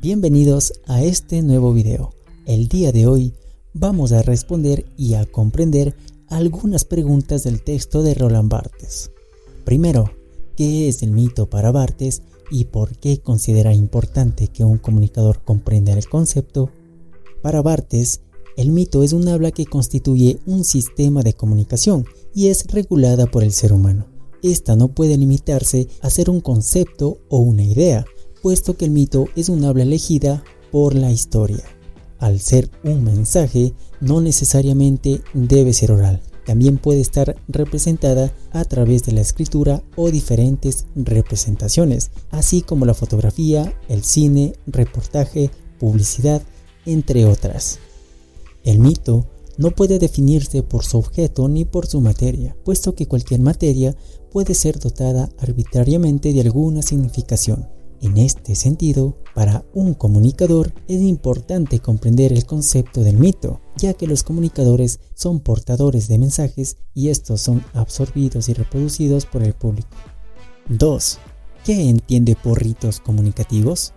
Bienvenidos a este nuevo video. El día de hoy vamos a responder y a comprender algunas preguntas del texto de Roland Barthes. Primero, ¿qué es el mito para Barthes y por qué considera importante que un comunicador comprenda el concepto? Para Barthes, el mito es un habla que constituye un sistema de comunicación y es regulada por el ser humano. Esta no puede limitarse a ser un concepto o una idea, puesto que el mito es un habla elegida por la historia. Al ser un mensaje, no necesariamente debe ser oral. También puede estar representada a través de la escritura o diferentes representaciones, así como la fotografía, el cine, reportaje, publicidad, entre otras. El mito no puede definirse por su objeto ni por su materia, puesto que cualquier materia puede ser dotada arbitrariamente de alguna significación. En este sentido, para un comunicador es importante comprender el concepto del mito, ya que los comunicadores son portadores de mensajes y estos son absorbidos y reproducidos por el público. 2. ¿Qué entiende por ritos comunicativos?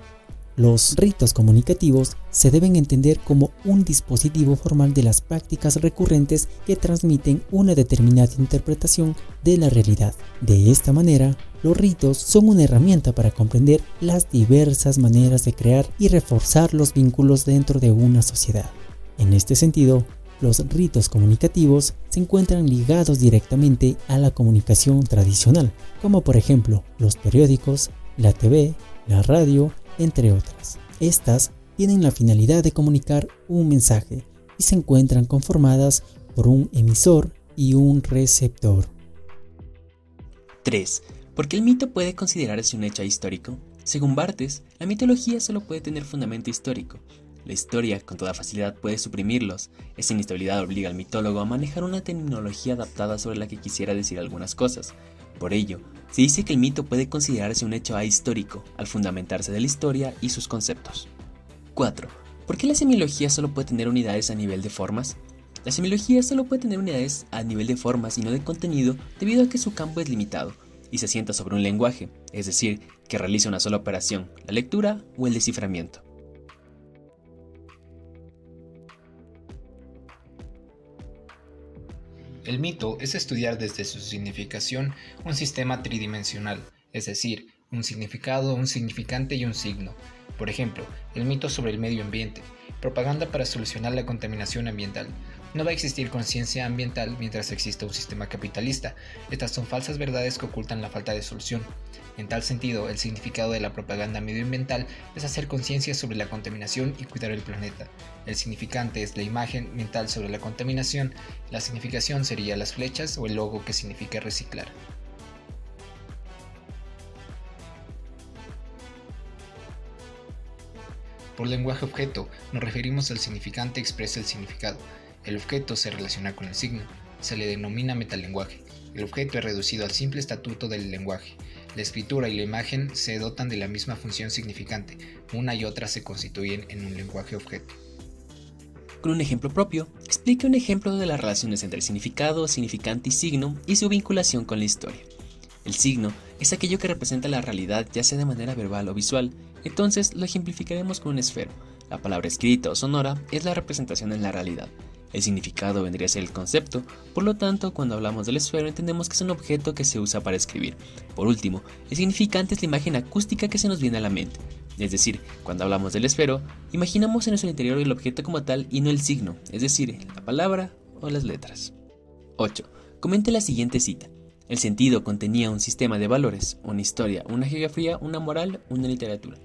Los ritos comunicativos se deben entender como un dispositivo formal de las prácticas recurrentes que transmiten una determinada interpretación de la realidad. De esta manera, los ritos son una herramienta para comprender las diversas maneras de crear y reforzar los vínculos dentro de una sociedad. En este sentido, los ritos comunicativos se encuentran ligados directamente a la comunicación tradicional, como por ejemplo los periódicos, la TV, la radio, entre otras. Estas tienen la finalidad de comunicar un mensaje y se encuentran conformadas por un emisor y un receptor. 3. ¿Por qué el mito puede considerarse un hecho histórico? Según Barthes, la mitología solo puede tener fundamento histórico. La historia con toda facilidad puede suprimirlos. Esa inestabilidad obliga al mitólogo a manejar una terminología adaptada sobre la que quisiera decir algunas cosas. Por ello, se dice que el mito puede considerarse un hecho ahistórico al fundamentarse de la historia y sus conceptos. 4. ¿Por qué la semiología solo puede tener unidades a nivel de formas? La semiología solo puede tener unidades a nivel de formas y no de contenido debido a que su campo es limitado y se asienta sobre un lenguaje, es decir, que realiza una sola operación, la lectura o el desciframiento. El mito es estudiar desde su significación un sistema tridimensional, es decir, un significado, un significante y un signo. Por ejemplo, el mito sobre el medio ambiente, propaganda para solucionar la contaminación ambiental. No va a existir conciencia ambiental mientras exista un sistema capitalista. Estas son falsas verdades que ocultan la falta de solución. En tal sentido, el significado de la propaganda medioambiental es hacer conciencia sobre la contaminación y cuidar el planeta. El significante es la imagen mental sobre la contaminación. La significación sería las flechas o el logo que significa reciclar. Por lenguaje objeto, nos referimos al significante expresa el significado. El objeto se relaciona con el signo. Se le denomina metalenguaje. El objeto es reducido al simple estatuto del lenguaje. La escritura y la imagen se dotan de la misma función significante. Una y otra se constituyen en un lenguaje objeto. Con un ejemplo propio, explique un ejemplo de las relaciones entre significado, significante y signo y su vinculación con la historia. El signo es aquello que representa la realidad, ya sea de manera verbal o visual. Entonces lo ejemplificaremos con un esfero. La palabra escrita o sonora es la representación en la realidad. El significado vendría a ser el concepto, por lo tanto, cuando hablamos del esfero entendemos que es un objeto que se usa para escribir. Por último, el significante es la imagen acústica que se nos viene a la mente. Es decir, cuando hablamos del esfero, imaginamos en nuestro interior el objeto como tal y no el signo, es decir, la palabra o las letras. 8. Comente la siguiente cita. El sentido contenía un sistema de valores, una historia, una geografía, una moral, una literatura.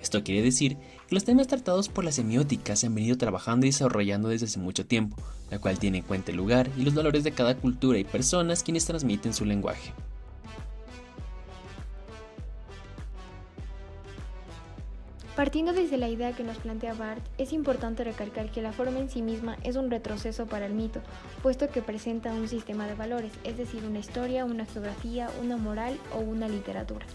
Esto quiere decir que los temas tratados por la semiótica se han venido trabajando y desarrollando desde hace mucho tiempo, la cual tiene en cuenta el lugar y los valores de cada cultura y personas quienes transmiten su lenguaje. Partiendo desde la idea que nos plantea Barthes, es importante recalcar que la forma en sí misma es un retroceso para el mito, puesto que presenta un sistema de valores, es decir, una historia, una geografía, una moral o una literatura.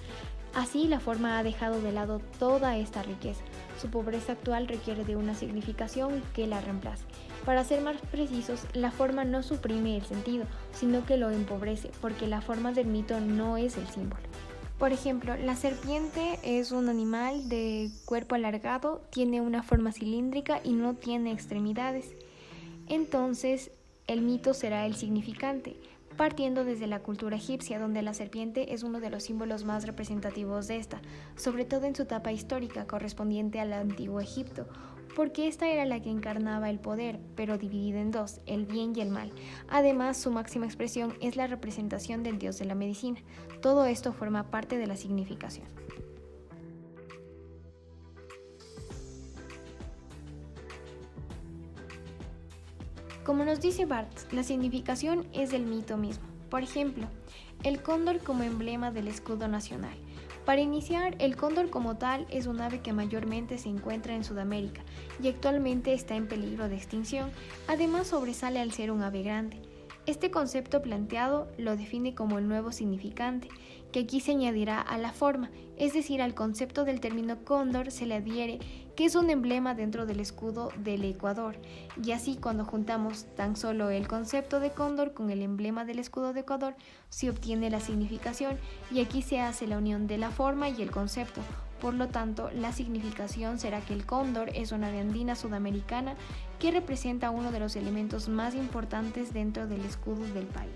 Así, la forma ha dejado de lado toda esta riqueza. Su pobreza actual requiere de una significación que la reemplace. Para ser más precisos, la forma no suprime el sentido, sino que lo empobrece, porque la forma del mito no es el símbolo. Por ejemplo, la serpiente es un animal de cuerpo alargado, tiene una forma cilíndrica y no tiene extremidades. Entonces, el mito será el significante, partiendo desde la cultura egipcia, donde la serpiente es uno de los símbolos más representativos de esta, sobre todo en su etapa histórica correspondiente al antiguo Egipto, porque esta era la que encarnaba el poder, pero dividida en dos, el bien y el mal. Además, su máxima expresión es la representación del dios de la medicina. Todo esto forma parte de la significación. Como nos dice Barthes, la significación es del mito mismo. Por ejemplo, el cóndor como emblema del escudo nacional. Para iniciar, el cóndor como tal es un ave que mayormente se encuentra en Sudamérica y actualmente está en peligro de extinción. Además, sobresale al ser un ave grande. Este concepto planteado lo define como el nuevo significante, que aquí se añadirá a la forma, es decir, al concepto del término cóndor se le adhiere que es un emblema dentro del escudo del Ecuador, y así cuando juntamos tan solo el concepto de cóndor con el emblema del escudo de Ecuador, se obtiene la significación y aquí se hace la unión de la forma y el concepto. Por lo tanto, la significación será que el cóndor es una ave andina sudamericana que representa uno de los elementos más importantes dentro del escudo del país.